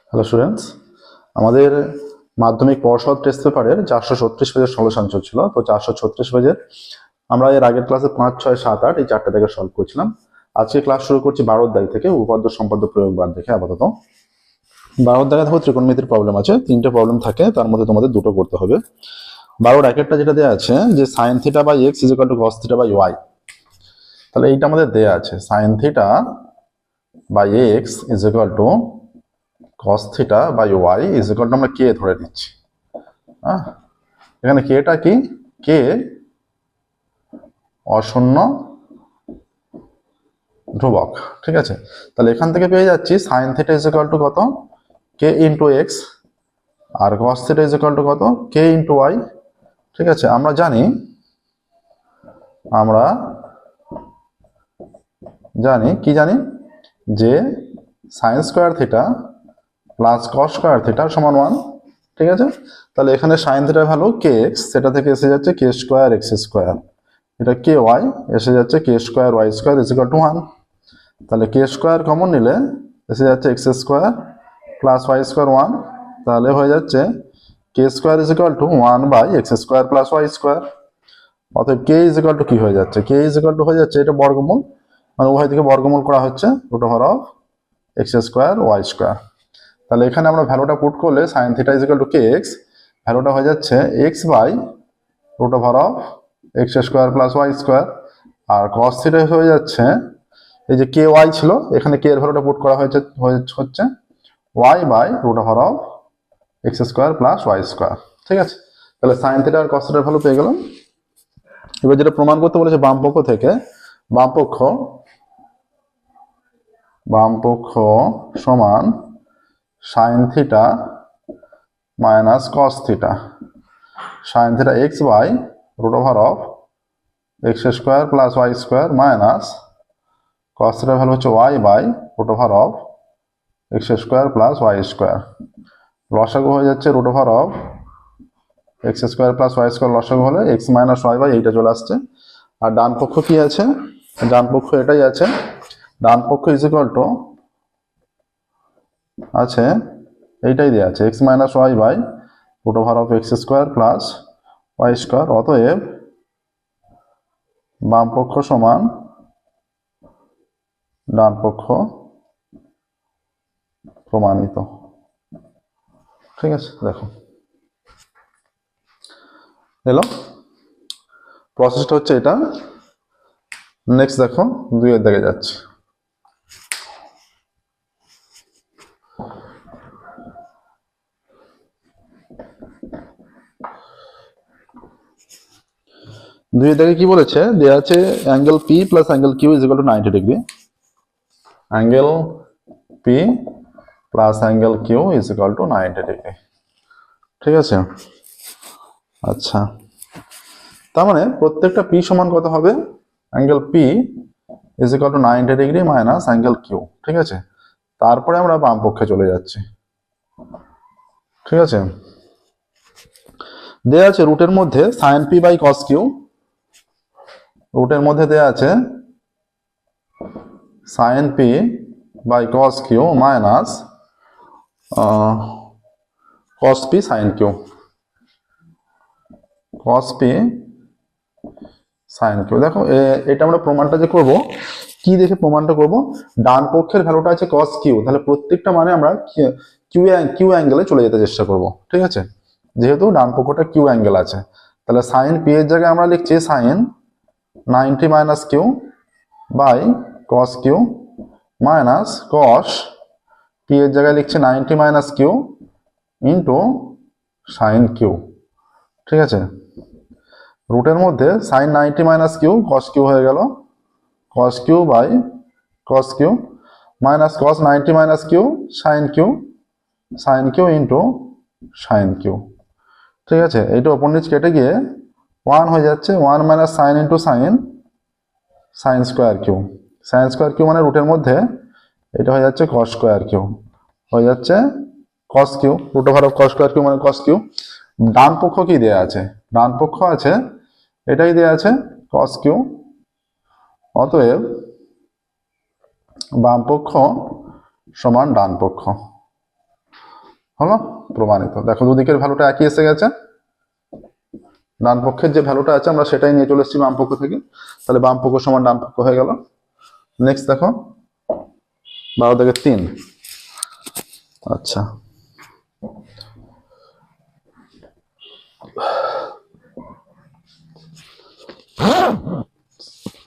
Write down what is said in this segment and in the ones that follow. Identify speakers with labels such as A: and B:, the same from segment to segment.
A: Hello students, আমাদের মাধ্যমিক পর্ষদ টেস্ট পেপারের 436 পেজের সলিউশন চলছিল। তো 436 পেজের আমরা এর আগের ক্লাসে 5, 6, 7, 8 এই চারটে থেকে সলভ করছিলাম। আজকে ক্লাস শুরু করছি 12 অধ্যায় থেকে, উপপাদ্য সম্পাদ্য প্রয়োগ বাদ দেখে। আপাতত 12 অধ্যায়ে দেখো ত্রিকোণমিতির প্রবলেম আছে, 3টে প্রবলেম থাকে, তার মধ্যে তোমাদের 2টো করতে হবে। 12 একটা যেটা দেওয়া আছে যে sin θ by x is equal to cos θ by y। তাহলে এইটা আমাদের দেওয়া আছে sin θ by x is equal to cos θ by y is equal to আমরা কে ধরে নিচ্ছি। এখানে কেটা কি? কে অশূন্য ধ্রুবক, ঠিক আছে। তাহলে এখান থেকে পেয়ে যাচ্ছি sin θ ইজ ইকুয়াল টু কত? কে ইন্টু এক্স, আর cos θ ইজ ইকুয়াল টু কত? কে ইন্টু ওয়াই, ঠিক আছে। আমরা জানি কি জানি যে sin square theta plus cos square theta সমান 1, ঠিক আছে। তাহলে এখানে sin থিটার ভ্যালু কে এক্স, সেটা থেকে এসে যাচ্ছে কে স্কোয়ার এক্স স্কোয়ার, এটা কে ওয়াই এসে যাচ্ছে k square y square is equal to 1। তাহলে কে স্কোয়ার কমন নিলে এসে যাচ্ছে x square plus Y square 1, তাহলে হয়ে যাচ্ছে k square is equal to 1 by x square plus Y square. অতএব কে ইজ ইকুয়াল টু কি হয়ে যাচ্ছে? কে ইজ ইকুয়াল টু হয়ে যাচ্ছে এটা বর্গমূল, মানে উভয় দিকে বর্গমূল করা হচ্ছে root over of x square y square. তাহলে এখানে আমরা ভ্যালুটা পুট করলে sin θ is equal to k x, ভ্যালুটা হয়ে যাচ্ছে x by root over of x square plus Y square, আর cos θ হয়ে যাচ্ছে এই যে কে ওয়াই ছিল, এখানে কে এর ভ্যালুটা পুট করা হচ্ছে Y by root over of x square plus Y square, ঠিক আছে। তাহলে sin θ আর cos θ এর ভ্যালু পেয়ে গেলাম। এবার যেটা প্রমাণ করতে বলেছে বাম পক্ষ থেকে, বাম পক্ষ সমান sin θ minus cos θ, sin θ x by root over of x square plus Y square minus cos θ value হচ্ছে Y by root over of x square plus Y square. লসাগু হয়ে যাচ্ছে root over of x square plus Y square, লসাগু হলে x minus Y by এইটা চলে আসছে। আর ডান পক্ষ কি আছে? ডান পক্ষ এটাই আছে, ডান পক্ষ ইজ ইকুয়াল টু আছে এইটাই দেওয়া আছে X minus Y by root over of x square plus Y square. অতএব বাম পক্ষ সমান ডান পক্ষ প্রমাণিত, ঠিক আছে। দেখো এলো, প্রসেসটা হচ্ছে এটা। নেক্সট দেখো 2 এর দিকে যাচ্ছে। দুই দিকে কি বলেছে? দেওয়া আছে angle P plus angle Q is equal to 90 degree. Angle P plus angle Q is equal to 90 degree, ঠিক আছে। আচ্ছা, তার মানে প্রত্যেকটা পি সমান কত হবে? Angle P is equal to 90 degree minus angle Q, ঠিক আছে। তারপরে আমরা বাম পক্ষে চলে যাচ্ছি, ঠিক আছে। দেওয়া আছে রুটের মধ্যে sine P by cos Q, রুটের মধ্যে দেওয়া আছে sine P by cos Q minus cos P sine Q, cos P sine Q. দেখো এটা আমরা প্রমাণটা যে করব, কি দেখে প্রমাণটা করব? ডান পক্ষের ভ্যালুটা আছে কস কিউ, তাহলে প্রত্যেকটা মানে আমরা কিউ অ্যাঙ্গেলে চলে যেতে চেষ্টা করব, ঠিক আছে। যেহেতু ডান পক্ষটা কিউ অ্যাঙ্গেল আছে, তাহলে সাইন পি এর জায়গায় আমরা লিখছি sine 90 minus q by cos Q minus cos p এর জায়গায় লিখছি 90 minus q into sine q, ঠিক আছে। রুটের মধ্যে sine 90 minus q cos q হয়ে গেল cos q by cos Q minus cos 90 minus q sine q into sine q, ঠিক আছে। এইটা ওপর নিচ কেটে গিয়ে 1 হয়ে যাচ্ছে, 1 minus sine into sine square Q মানে রুটের মধ্যে এটা হয়ে যাচ্ছে কস স্কোয়ার কিউ, হয়ে যাচ্ছে cos q, root over of cos square Q মানে কস কিউ। ডান পক্ষ কি দেয়া আছে? ডান পক্ষ আছে এটাই দেয়া আছে কস কিউ। অতএব বাম পক্ষ সমান ডান পক্ষ, হলো প্রমাণিত। দেখো দুদিকের ভ্যালুটা একই এসে গেছে, ডান পক্ষের যে ভ্যালুটা আছে আমরা সেটাই নিয়ে চলে এসেছি বাম পক্ষ থেকে, তাহলে বাম পক্ষ সমান ডান পক্ষ হয়ে গেল। নেক্সট দেখো 12 3। আচ্ছা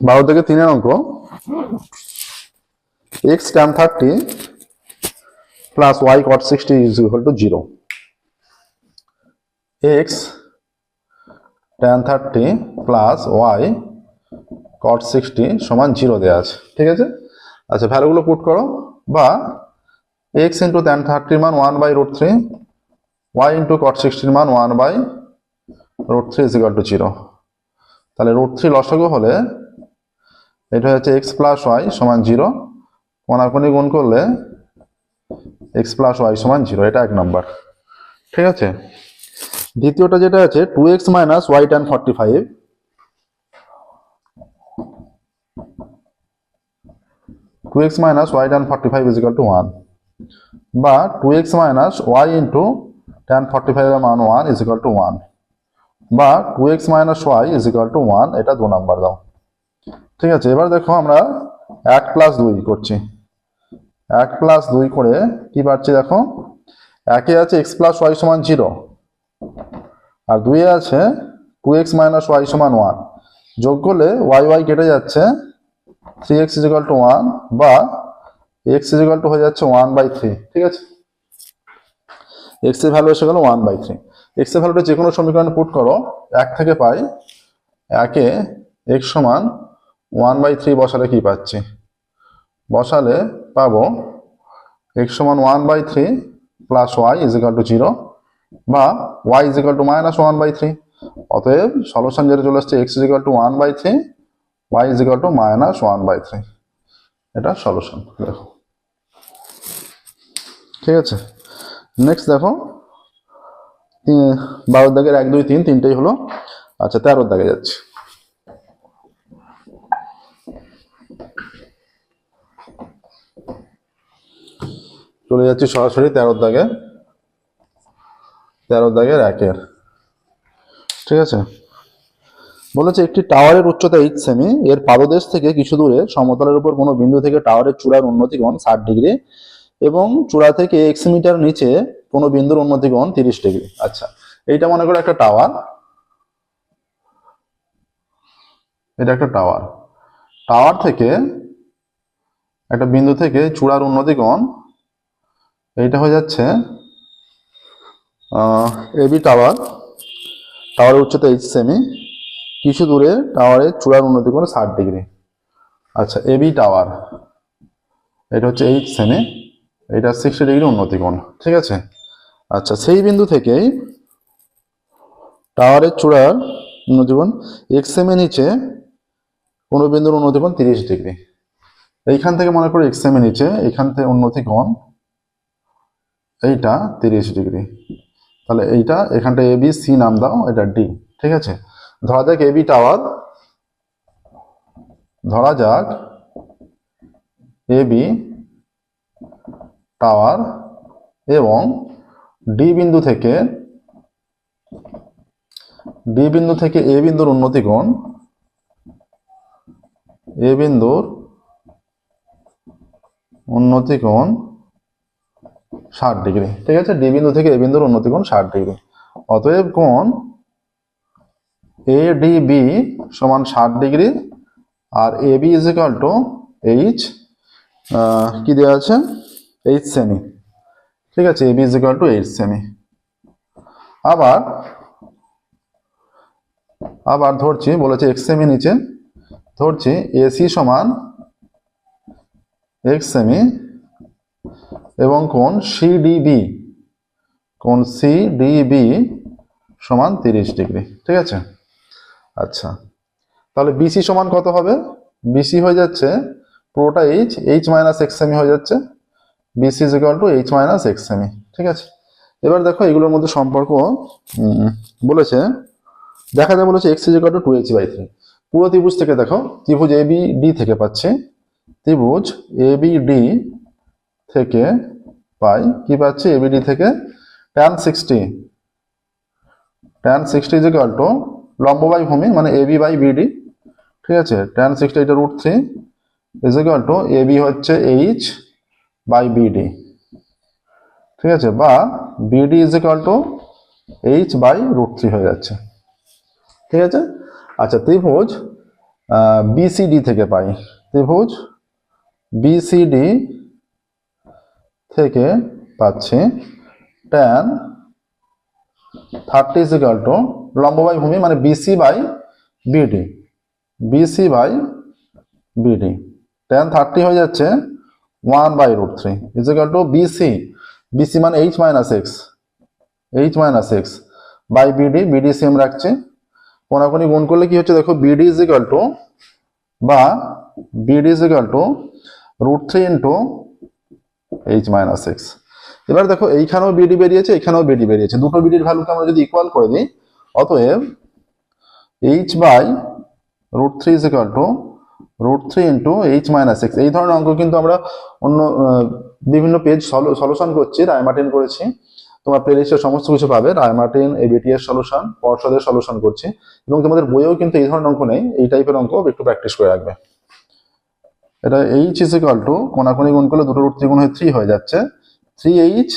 A: 12 অঙ্ক, x tan 30 plus y cot 60 is equal to 0. x tan 30 plus y cot 60 সমান 0 দেওয়া আছে, ঠিক আছে। আচ্ছা ভ্যালুগুলো পুট করো, বা x ইন্টু tan 30 মান 1/√3, y ইন্টু cot 60 মান 1/√3 is equal to 0। তাহলে √3 লসাগু হলে এটা হচ্ছে x প্লাস y সমান 0, কোণাকুণি গুণ করলে x প্লাস y সমান 0, এটা 1 নম্বর, ঠিক আছে। দ্বিতীয়টা যেটা আছে 2x minus y tan 45, 2x minus y tan 45 is equal to 1, বা 2x minus y into tan 45 এর মান 1 is equal to 1, বা 2x minus y is equal to 1, এটা 2 নাম্বার দাও, ঠিক আছে। এবার দেখো আমরা 1 প্লাস 2 করছি, 1 প্লাস 2 করে কি পাচ্ছি দেখো, 1 আছে x প্লাস y সমান 0, আর 2 আছে 2x মাইনাস y সমান 1, যোগ করলে y কেটে যাচ্ছে, 3x is equal to 1, বা x is equal to হয়ে যাচ্ছে 1/3, ঠিক আছে। x এর ভ্যালু এসে গেল 1/3। x এর ভ্যালুটা যে কোনো সমীকরণে পুট করো, 1 থেকে পাই 1 এ x সমান 1/3 বসালে কি পাচ্ছি, বসালে পাবো x সমান 1/3 plus y is equal to 0, বা y is equal to minus 1/3। অতএব সলিউশন যেটা চলে আসছে x is equal to 1/3, y is equal to minus 1/3, এটা সলিউশন দেখো, ঠিক আছে। নেক্সট দেখো 12 দাগের 1 2 3 তিনটেই হলো। আচ্ছা 13 দাগে যাচ্ছে, চলে যাচ্ছি সরাসরি 13 দাগে, 13 দাগের 1 ঠিক আছে। বলেছে একটি টাওয়ারের উচ্চতা 8 সেমি, এর পাদদেশ থেকে কিছু দূরে সমতলের উপর কোনো বিন্দু থেকে টাওয়ারের চূড়ার উন্নতি কোণ 60 ডিগ্রি এবং চূড়া থেকে x মিটার নিচে কোনো বিন্দুর উন্নতি কোণ 30 ডিগ্রি। আচ্ছা এইটা মনে করো একটা টাওয়ার, এটা একটা টাওয়ার, টাওয়ার থেকে একটা বিন্দু থেকে চূড়ার উন্নতি কোণ এইটা হয়ে যাচ্ছে এবি টাওয়ার, টাওয়ারের উচ্চতা 8 সেমি, কিছু দূরে টাওয়ারের চূড়ার উন্নতি কোণ 60 ডিগ্রি। আচ্ছা এবি টাওয়ার এটা হচ্ছে 8 সেমি, এটা 60 ডিগ্রি উন্নতি কোণ, ঠিক আছে। আচ্ছা সেই বিন্দু থেকেই টাওয়ারের চূড়ার উন্নতি কোণ x সেমি নিচে কোনো বিন্দুর উন্নতি কোণ 30 ডিগ্রি। এইখান থেকে মনে করো x সেমি নিচে, এইখান থেকে উন্নতি কোণ এইটা 30 ডিগ্রি, তাহলে এইটা এখানটা এ বি সি নাম দাও, এটা ডি, ঠিক আছে। ধরা যাক এবি টাওয়ার, ধরা যাক এবি টাওয়ার এবং ডি বিন্দু থেকে এ বিন্দুর উন্নতি কোণ, এ বিন্দুর উন্নতি কোণ 60 ডিগ্রি, ঠিক আছে। ডি বিন্দু থেকে এ বিন্দুর উন্নতি কোণ 60 ডিগ্রি। অতএব কোণ এডিবি সমান 60 ডিগ্রি, আর AB is equal to H কি দেওয়া আছে 8 সেমি, ঠিক আছে। এবি ইজ ইকুয়াল টু 8 সেমি। আবার ধরছি, বলেছে x সেমি নিচে, ধরছি এসি সমান x সেমি এবং কোণ সিডিবি সমান 30 ডিগ্রি, ঠিক আছে। আচ্ছা তাহলে বিসি সমান কত হবে, বিসি হয়ে যাচ্ছে পুরোটা এইচ মাইনাস এক্স সেমি হয়ে যাচ্ছে, BC is equal to H minus X সেমি, ঠিক আছে। এবার দেখো এগুলোর মধ্যে সম্পর্ক বলেছে, দেখা যায় বলেছে x is equal two 2h/3। পুরো ত্রিভুজ থেকে দেখো, ত্রিভুজ এ বি ডি থেকে পাচ্ছি, ত্রিভুজ এ বি ডি থেকে পাই কি পাচ্ছি, এবিডি থেকে tan 60 ইজ ইকুয়াল টু লম্ব বাই ভূমি মানে এবি বাই বিডি, ঠিক আছে। tan 60 এটা √3 ইজ ইকুয়াল টু এবি হচ্ছে এইচ বাই বিডি, ঠিক আছে, বা BD is equal to H by √3 হয়ে যাচ্ছে, ঠিক আছে। আচ্ছা, ত্রিভুজ বিসিডি থেকে পাই, ত্রিভুজ বিসিডি থেকে পাচ্ছি tan 30 ইজ ইকুয়াল টু লম্ব বাই ভূমি মানে BC by BD, BC by BD, tan 30 হয়ে যাচ্ছে 1 by √3 is equal to BC, BC মানে H minus X by BD, BD same রাখছে, কোনাকুনি গুণ করলে কি হচ্ছে দেখো, বিডি ইজ ইকুয়াল টু বা BD is equal to √3 into H minus X. এবার দেখো এইখানেও বিডি বেরিয়েছে, এখানেও বিডি বেরিয়েছে, দুটো বিডির ভ্যালুকে আমরা যদি ইকুয়াল করে দিই, অতএব H by √3 is equal to √3 into H minus X. এই ধরনের অঙ্ক কিন্তু আমরা অন্য বিভিন্ন পেজ সলিউশন করছি, রায়মার্টিন করেছি, তোমার প্লেলিস্টে সমস্ত কিছু পাবে, রায়মার্টিন, এবিটি এর সলিউশন, পর্ষদের সলিউশন করছি, এবং তোমাদের বইয়েও কিন্তু এই ধরনের অঙ্ক নেই, এই টাইপের অঙ্ক একটু প্র্যাকটিস করে রাখবে। এটা এইচ ইজ ইকুয়াল টু কোনাকুনি গুণ করলে দুটো √3 গুণ হয়ে 3 হয়ে যাচ্ছে, 3h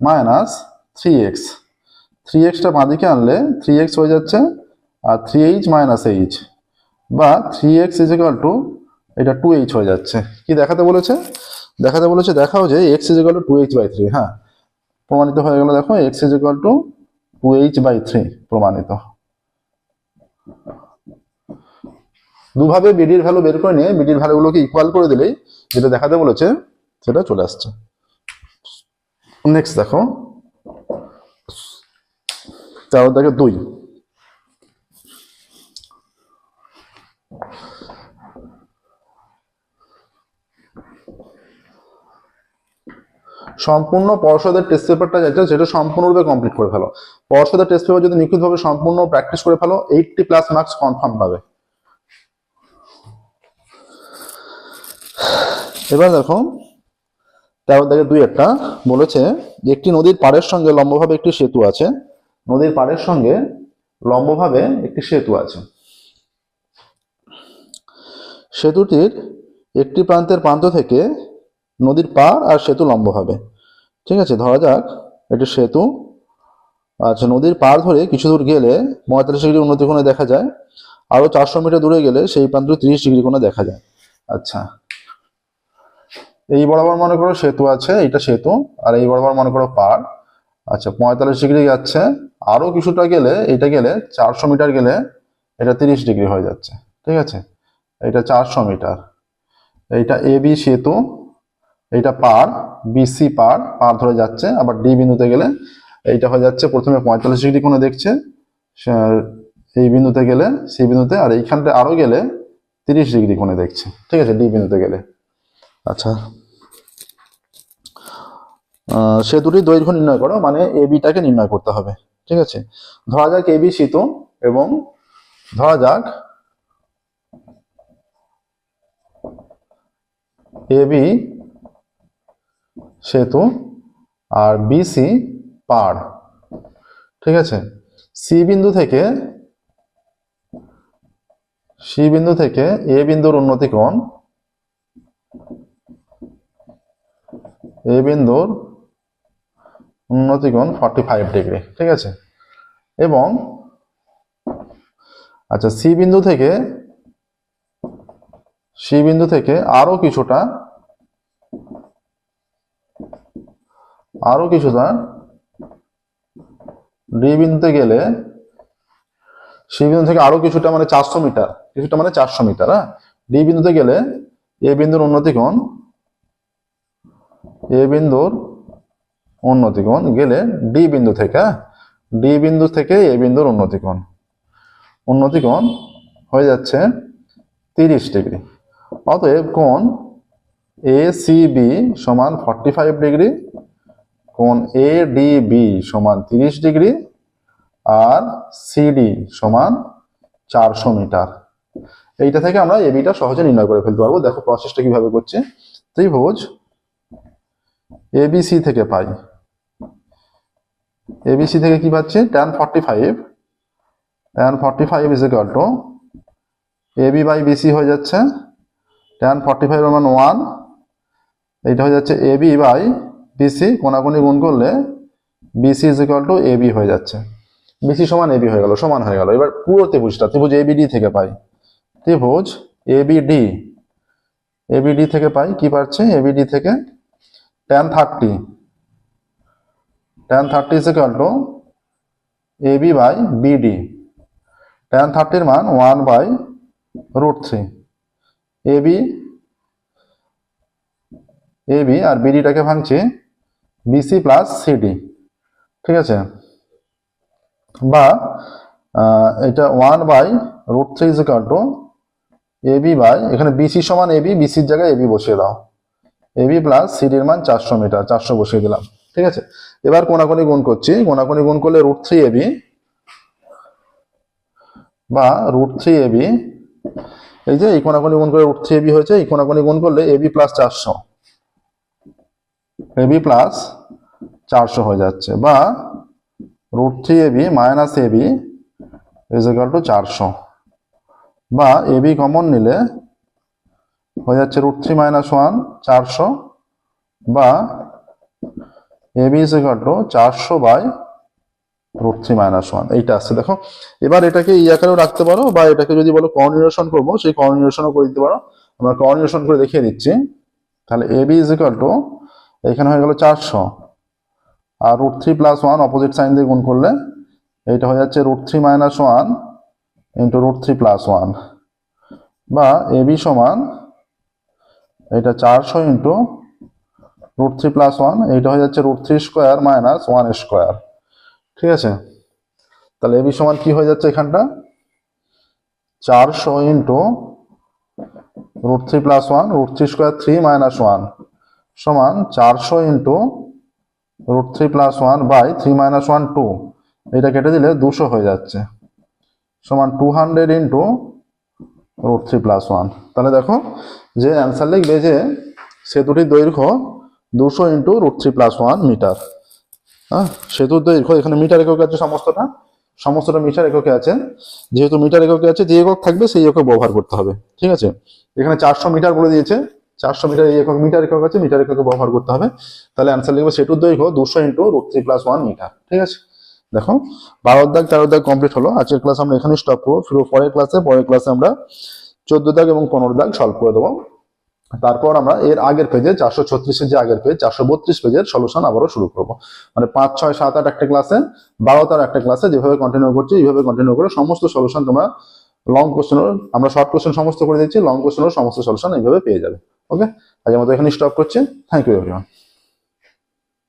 A: মাইনাস 3x, 3xটা বাঁদিকে আনলে 3x হয়ে যাচ্ছে, আর 3h মাইনাস h বা 3x ইজ ইকুয়াল টু এটা 2h হয়ে যাচ্ছে। কি দেখাতে বলেছে? দেখাও যে x is equal to 2h by 3, হ্যাঁ প্রমাণিত হয়ে গেল। দেখো x is equal to 2h by 3 প্রমাণিত। দুভাবে বিডির ভ্যালু বের করে নিয়ে বিডির ভ্যালুগুলোকে ইকুয়াল করে দিলেই যেটা দেখাতে বলেছে সেটা চলে আসছে। নেক্সট দেখো 13-2, সম্পূর্ণ পর্ষদের টেস্ট পেপারটা যেটা সেটা সম্পূর্ণরূপে কমপ্লিট করে ফেলো। পর্ষদের টেস্ট পেপার যদি নিখুঁতভাবে সম্পূর্ণ প্র্যাকটিস করে ফেলো 80+ মার্কস কনফার্ম পাবে। এবার দেখো 13-2 একটা বলেছে, একটি নদীর পাড়ের সঙ্গে লম্বভাবে একটি সেতু আছে, নদীর পাড়ের সঙ্গে লম্বভাবে একটি সেতু আছে, সেতুটির একটি প্রান্ত থেকে নদীর পাড় আর সেতু লম্ব হবে, ঠিক আছে। ধরা যাক এটি সেতু, আচ্ছা নদীর পাড় ধরে কিছু দূর গেলে 45 ডিগ্রি উন্নতি কোণে দেখা যায়, আরো 400 মিটার দূরে গেলে সেই প্রান্ত 30 ডিগ্রি কোণে দেখা যায়। আচ্ছা এই বরাবর মনে করো সেতু আছে, এটা সেতু, আর এই বরাবর মনে করো পাড়, আচ্ছা 45 ডিগ্রি যাচ্ছে, আরো কিছুটা গেলে এটা গেলে 400 মিটার গেলে এটা 30 ডিগ্রি হয়ে যাচ্ছে, ঠিক আছে। এটা 400 মিটার, এইটা এবি সেতু, এইটা পাড় বিসি পাড় ধরে যাচ্ছে, আবার ডি বিন্দুতে গেলে এইটা হয়ে যাচ্ছে প্রথমে 45 ডিগ্রি কোণে দেখছে এই বিন্দুতে গেলে সেই বিন্দুতে, আর এইখানটা আরো গেলে 30 ডিগ্রি কোণে দেখছে, ঠিক আছে, ডি বিন্দুতে গেলে। আচ্ছা সেতুটির দৈর্ঘ্য নির্ণয় করো, মানে এবিটাকে নির্ণয় করতে হবে, ঠিক আছে। ধরা যাক এবি সেতু এবং ধরা যাক এবি সেতু আর বিসি পাড়, ঠিক আছে। সি বিন্দু থেকে এ বিন্দুর উন্নতি কোণ, এ বিন্দুর উন্নতি কোণ 45 ডিগ্রি, ঠিক আছে। এবং আচ্ছা সি বিন্দু থেকে আরো কিছুটা ডি বিন্দুতে গেলে, সি বিন্দু থেকে আরো কিছুটা মানে 400 মিটার, হ্যাঁ, ডি বিন্দুতে গেলে এ বিন্দুর উন্নতি কোণ গেলে ডি বিন্দু থেকে এ বিন্দুর উন্নতি কোণ হয়ে যাচ্ছে 30 ডিগ্রি। অতএব কোণ এসিবি সমান 45 ডিগ্রি, কোণ এডিবি সমান 30 ডিগ্রি, আর সিডি সমান 400 মিটার। এইটা থেকে আমরা এবিটা সহজে নির্ণয় করে ফেলতে পারবো। দেখো প্রসেসটা কিভাবে করছে। ত্রিভুজ এবিসি থেকে পাই এবিসি থেকে কি পাচ্ছি tan 45, tan 45 is equal to AB by BC হয়ে যাচ্ছে tan 45 এর মান 1, এইটা হয়ে যাচ্ছে এবি বাই বিসি, কোনাকুনি গুণ করলে BC is equal to AB হয়ে যাচ্ছে। বিসি সমান এবি হয়ে গেল, সমান হয়ে গেল। এবার পুরো ত্রিভুজটা, ত্রিভুজ এবিডি থেকে পাই, ত্রিভুজ এবিডি, এবিডি থেকে পাই কি পাচ্ছি, এবিডি থেকে tan 30, tan 30 is equal to AB by BD, tan 30 এর মান 1/√3, এবি এবি আর বিডিটাকে ভাঙছি বিসি প্লাস সিডি, ঠিক আছে, বা এটা 1/√3 is equal to AB by, এখানে বিসি সমান এবি, বিসির জায়গায় এবি বসিয়ে দাও, এবি প্লাস সিডির মান 400 মিটার, 400 বসিয়ে দিলাম, ঠিক আছে। এবার কোনাকুনি গুণ করছি, কোনাকুনি গুণ করলে √3 এবি বা √3 এবি, এই যে এই কোনাকুনি গুণ করে √3 এবি হয়েছে, এই কোনাকুনি গুণ করলে এবি প্লাস 400, এবি প্লাস 400 হয়ে যাচ্ছে, বা √3 AB minus AB is equal to 400, বা এবি কমন নিলে হয়ে যাচ্ছে √3 - 1 400, বা এবি ইজ ইকুয়াল টু 400/√3 - 1, এইটা আসছে দেখো। এবার এটাকে এই আকারেও রাখতে পারো, বা এটাকে যদি বলো কোঅর্ডিনেশন করবো, সেই কোঅর্ডিনেশনও করে দিতে পারো। আমরা কোঅর্ডিনেশন করে দেখিয়ে দিচ্ছি। তাহলে এবি ইজ ইকুয়াল টু, এখানে হয়ে গেল 400, আর √3 + 1 অপোজিট সাইন দিয়ে গুণ করলে এইটা হয়ে যাচ্ছে √3 - 1 ইন্টু √3 + 1, বা এবি সমান এটা 400 ইন্টু √3 + 1, এইটা হয়ে যাচ্ছে √3² - 1², ঠিক আছে। তাহলে এবি সমান কি হয়ে যাচ্ছে এখানটা, 400 ইন্টু √3 + 1, √3² 3 - 1 সমান 400 ইন্টু √3 + 1 বাই 3 - 1 2, এটা কেটে দিলে 200 হয়ে যাচ্ছে, সমান 200 ইন্টু √3 + 1। তাহলে দেখো যে অ্যান্সার লিখবে যে সেতুটির দৈর্ঘ্য 200 ইন্টু √3 + 1 মিটার। হ্যাঁ, সেতুর দৈর্ঘ্য এখানে মিটার এককে আছে, সমস্তটা মিটার এককে আছে। যেহেতু মিটার এককে আছে, যে একক থাকবে সেই একক ব্যবহার করতে হবে, ঠিক আছে। এখানে 400 মিটার বলে দিয়েছে, 400 মিটার এই একক, মিটার একক আছে, মিটার এককে ব্যবহার করতে হবে। তাহলে অ্যান্সার লিখবে সেতুর দৈর্ঘ্য 200 ইন্টু √3 + 1 মিটার, ঠিক আছে। দেখো 12 দাগ 13 দাগ কমপ্লিট হলো। আজকের ক্লাস আমরা এখানে স্টপ করবো। ফিরে পরের ক্লাসে আমরা 14 দাগ এবং 15 দাগ সলভ করে দেবো। তারপর আমরা এর আগের পেজে 436 এর যে আগের পেজ 432 পেজের সলিউশন আবারও শুরু করবো। মানে 5, 6, 7, 8 একটা ক্লাসে, 12, 13 একটা ক্লাসে যেভাবে কন্টিনিউ করছি এইভাবে কন্টিনিউ করে সমস্ত সলিউশন তোমরা লং কোশ্চেনের, আমরা শর্ট কোশ্চেন সমস্ত করে দিচ্ছি, লং কোশ্চেনের সমস্ত সলিউশন এইভাবে পেয়ে যাবে। ওকে, আজকের মতো এখানে স্টপ করছি। Thank you everyone.